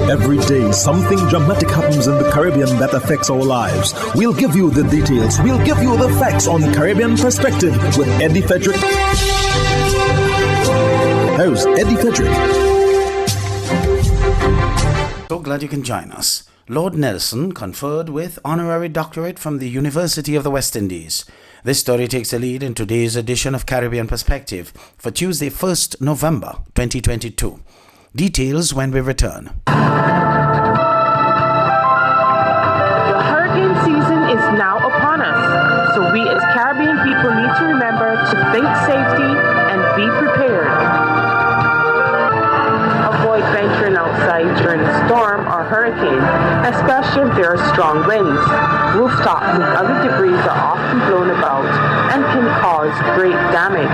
Every day, something dramatic happens in the Caribbean that affects our lives. We'll give you the details. We'll give you the facts on Caribbean Perspective with Eddie Frederick. Host Eddie Frederick. So glad you can join us. Lord Nelson conferred with Honorary Doctorate from the University of the West Indies. This story takes the lead in today's edition of Caribbean Perspective for Tuesday, 1st November 2022. Details when we return. The hurricane season is now upon us, so we as Caribbean people need to remember to think safety and be prepared. Avoid venturing outside during a storm or hurricane, especially if there are strong winds. Rooftops and other debris are often blown about and can cause great damage.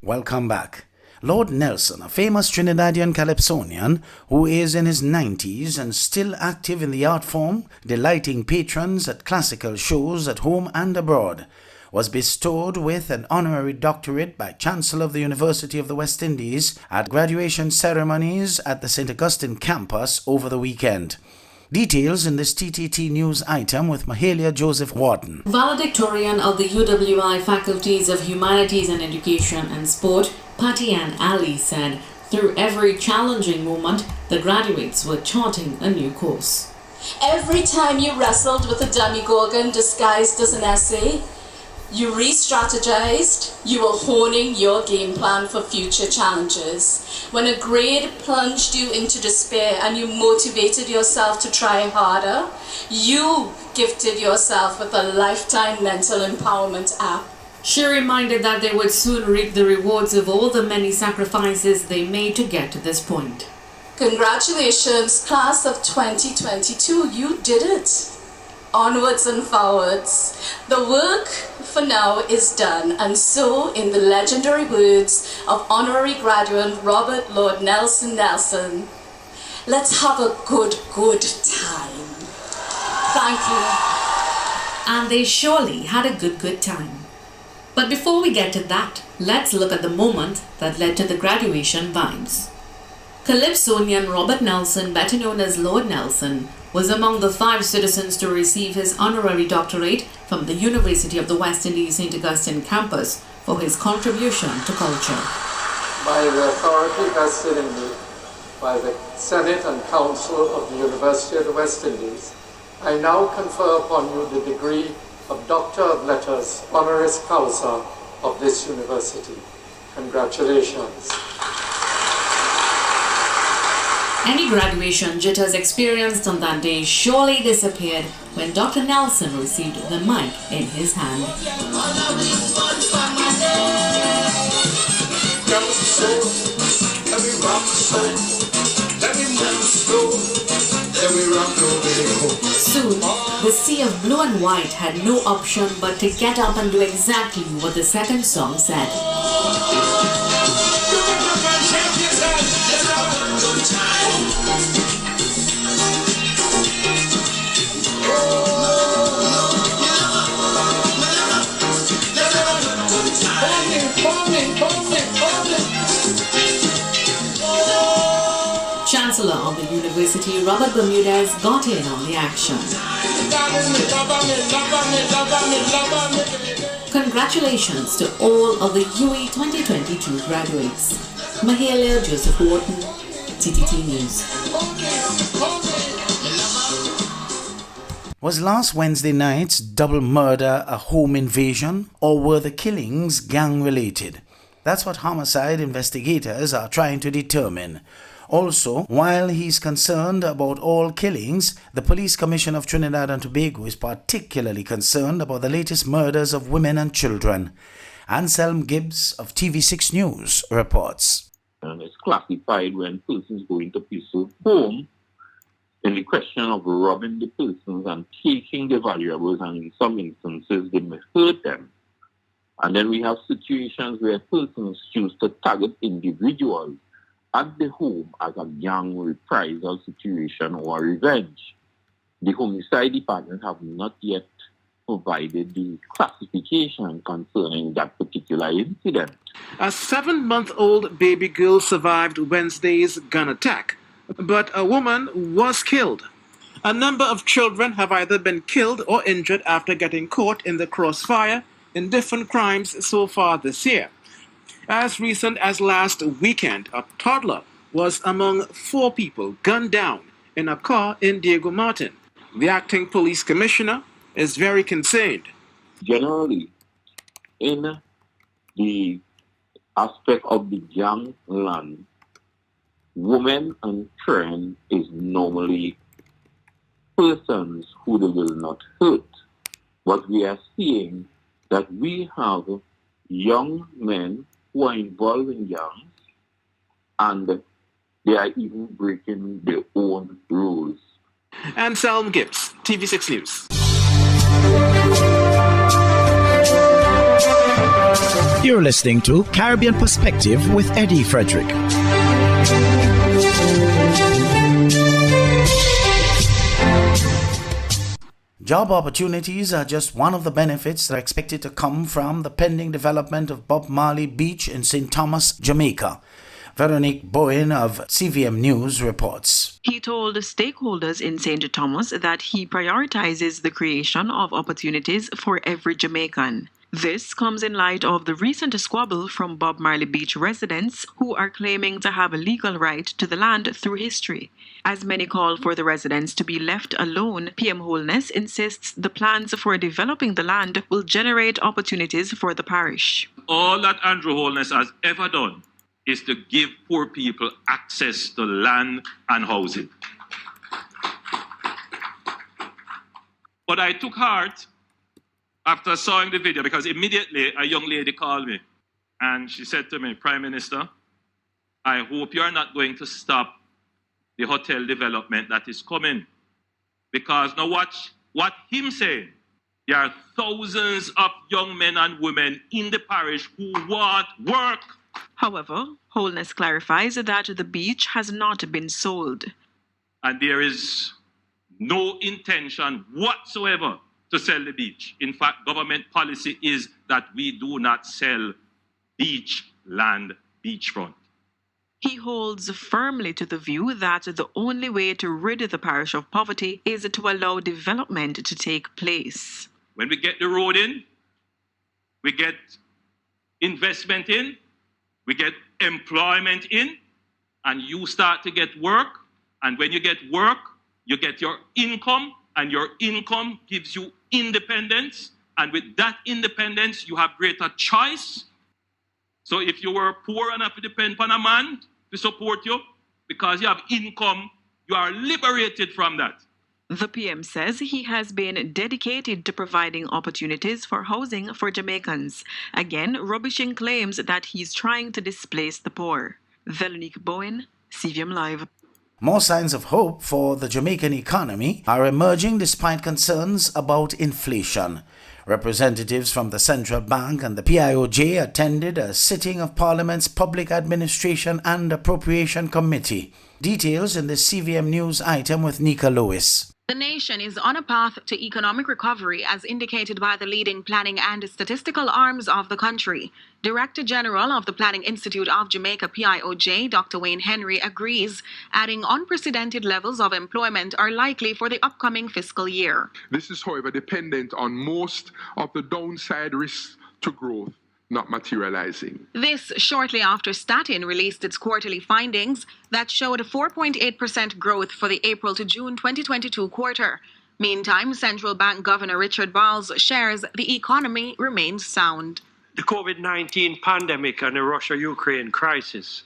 Welcome back. Lord Nelson, a famous Trinidadian calypsonian who is in his 90s and still active in the art form, delighting patrons at classical shows at home and abroad, was bestowed with an honorary doctorate by Chancellor of the University of the West Indies at graduation ceremonies at the St. Augustine campus over the weekend. Details in this TTT News item with Mahalia Joseph Wharton. Valedictorian of the UWI Faculties of Humanities and Education and Sport, Patty Ann Ali, said, "Through every challenging moment, the graduates were charting a new course. Every time you wrestled with a demigorgon disguised as an essay, you re-strategized, you were honing your game plan for future challenges. When a grade plunged you into despair and you motivated yourself to try harder, you gifted yourself with a lifetime mental empowerment app." She reminded that they would soon reap the rewards of all the many sacrifices they made to get to this point. Congratulations, class of 2022, you did it. Onwards and forwards. The work for now is done, and so, in the legendary words of honorary graduate Robert Lord Nelson, let's have a good time. Thank you. And they surely had a good time. But before we get to that, let's look at the moment that led to the graduation vibes. Calypsonian Robert Nelson, better known as Lord Nelson, was among the 5 citizens to receive his honorary doctorate from the University of the West Indies St. Augustine campus for his contribution to culture. By the authority vested in me by the Senate and Council of the University of the West Indies, I now confer upon you the degree of Doctor of Letters, honoris causa of this university. Congratulations. Any graduation jitters experienced on that day surely disappeared when Dr. Nelson received the mic in his hand. Soon, the sea of blue and white had no option but to get up and do exactly what the second song said. Chancellor of the University, Robert Bermudez, got in on the action. Congratulations to all of the UE 2022 graduates. Mahalia Joseph Wharton, TTT News. Was last Wednesday night's double murder a home invasion, or were the killings gang-related? That's what homicide investigators are trying to determine. Also, while he's concerned about all killings, the Police Commission of Trinidad and Tobago is particularly concerned about the latest murders of women and children. Anselm Gibbs of TV6 News reports. And it's classified when persons go into people's home in the question of robbing the persons and taking the valuables, and in some instances they may hurt them. And then we have situations where persons choose to target individuals at the home as a gang reprisal situation or revenge. The homicide department have not yet provided the classification concerning that particular incident. A 7-month-old baby girl survived Wednesday's gun attack, but a woman was killed. A number of children have either been killed or injured after getting caught in the crossfire in different crimes so far this year. As recent as last weekend, a toddler was among 4 people gunned down in a car in Diego Martin. The acting police commissioner is very concerned. Generally, in the aspect of the gangland, women and children is normally persons who they will not hurt. But we are seeing that we have young men who are involved in gangs and they are even breaking their own rules. Anselm Gibbs, TV6 News. You're listening to Caribbean Perspective with Eddie Frederick. Job opportunities are just one of the benefits that are expected to come from the pending development of Bob Marley Beach in St. Thomas, Jamaica. Veronique Bowen of CVM News reports. He told stakeholders in St. Thomas that he prioritizes the creation of opportunities for every Jamaican. This comes in light of the recent squabble from Bob Marley Beach residents who are claiming to have a legal right to the land through history. As many call for the residents to be left alone, PM Holness insists the plans for developing the land will generate opportunities for the parish. All that Andrew Holness has ever done is to give poor people access to land and housing. But I took heart after seeing the video because immediately a young lady called me and she said to me, Prime Minister, I hope you are not going to stop the hotel development that is coming. Because now watch what him saying. There are thousands of young men and women in the parish who want work. However, Holness clarifies that the beach has not been sold. And there is no intention whatsoever to sell the beach. In fact, government policy is that we do not sell beach land, beachfront. He holds firmly to the view that the only way to rid the parish of poverty is to allow development to take place. When we get the road in, we get investment in, we get employment in, and you start to get work. And when you get work, you get your income, and your income gives you independence. And with that independence, you have greater choice. So if you were poor enough to depend on a man to support you, because you have income, you are liberated from that. The PM says he has been dedicated to providing opportunities for housing for Jamaicans, again rubbishing claims that he's trying to displace the poor. Veronique Bowen, CVM Live. More signs of hope for the Jamaican economy are emerging despite concerns about inflation. Representatives from the Central Bank and the PIOJ attended a sitting of Parliament's Public Administration and Appropriation Committee. Details in the CVM News item with Nika Lewis. The nation is on a path to economic recovery as indicated by the leading planning and statistical arms of the country. Director General of the Planning Institute of Jamaica PIOJ, Dr. Wayne Henry, agrees, adding unprecedented levels of employment are likely for the upcoming fiscal year. This is, however, dependent on most of the downside risks to growth not materializing. This shortly after Statin released its quarterly findings that showed a 4.8% growth for the April to June 2022 quarter. Meantime, Central Bank Governor Richard Balls shares the economy remains sound. The COVID-19 pandemic and the Russia-Ukraine crisis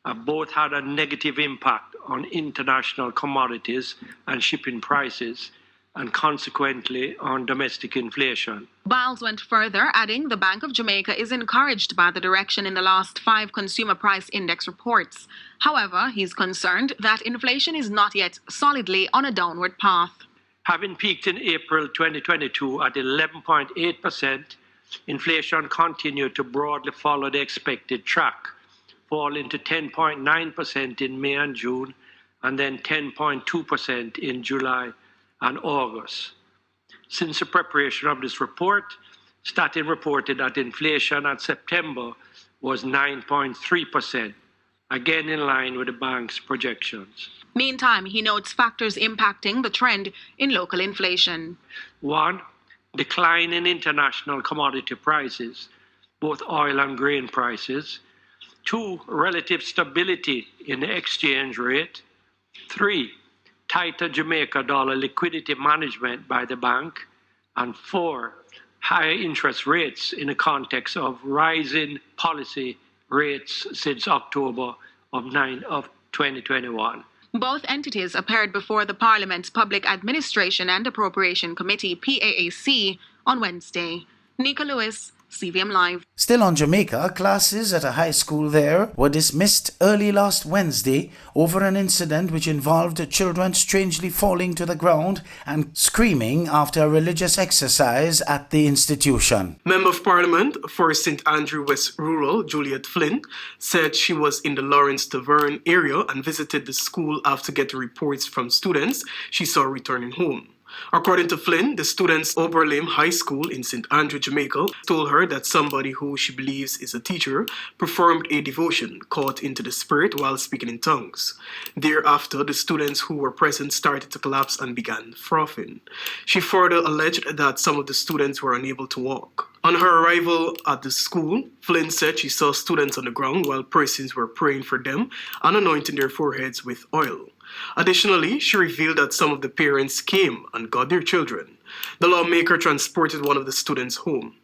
have both had a negative impact on international commodities and shipping prices, and consequently on domestic inflation. Biles went further, adding the Bank of Jamaica is encouraged by the direction in the last 5 consumer price index reports. However, he's concerned that inflation is not yet solidly on a downward path. Having peaked in April 2022 at 11.8%, inflation continued to broadly follow the expected track, falling to 10.9% in May and June, and then 10.2% in July and August. Since the preparation of this report, Statin reported that inflation at September was 9.3%, again in line with the bank's projections. Meantime, he notes factors impacting the trend in local inflation. 1. Decline in international commodity prices, both oil and grain prices. 2. Relative stability in the exchange rate. 3. Tighter Jamaica dollar liquidity management by the bank. And 4. Higher interest rates in the context of rising policy rates since October of 2021. Both entities appeared before the Parliament's Public Administration and Appropriation Committee, PAAC, on Wednesday. Nika Lewis, CVM Live. Still on Jamaica, classes at a high school there were dismissed early last Wednesday over an incident which involved children strangely falling to the ground and screaming after a religious exercise at the institution. Member of Parliament for St. Andrew West Rural, Juliet Flynn, said she was in the Lawrence Tavern area and visited the school after getting reports from students she saw returning home. According to Flynn, the students at Oberlin High School in St. Andrew, Jamaica, told her that somebody who she believes is a teacher performed a devotion caught into the spirit while speaking in tongues. Thereafter, the students who were present started to collapse and began frothing. She further alleged that some of the students were unable to walk. On her arrival at the school, Flynn said she saw students on the ground while persons were praying for them and anointing their foreheads with oil. Additionally, she revealed that some of the parents came and got their children. The lawmaker transported one of the students home.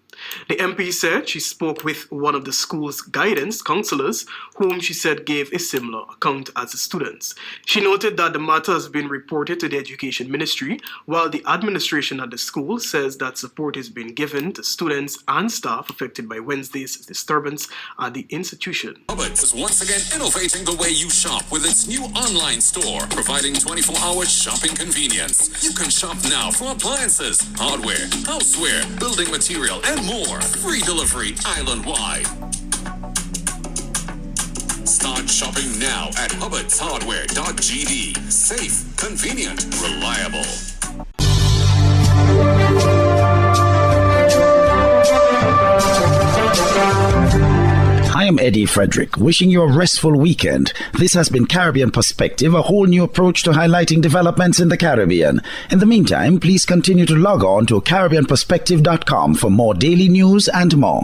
The MP said she spoke with one of the school's guidance counselors, whom she said gave a similar account as the students. She noted that the matter has been reported to the Education Ministry, while the administration at the school says that support is being given to students and staff affected by Wednesday's disturbance at the institution. Hubbard's is once again innovating the way you shop with its new online store, providing 24-hour shopping convenience. You can shop now for appliances, hardware, houseware, building material, and more. Free delivery island-wide. Start shopping now at hubbardshardware.gd. Safe, convenient, reliable. I am Eddie Frederick, wishing you a restful weekend. This has been Caribbean Perspective, a whole new approach to highlighting developments in the Caribbean. In the meantime, please continue to log on to CaribbeanPerspective.com for more daily news and more.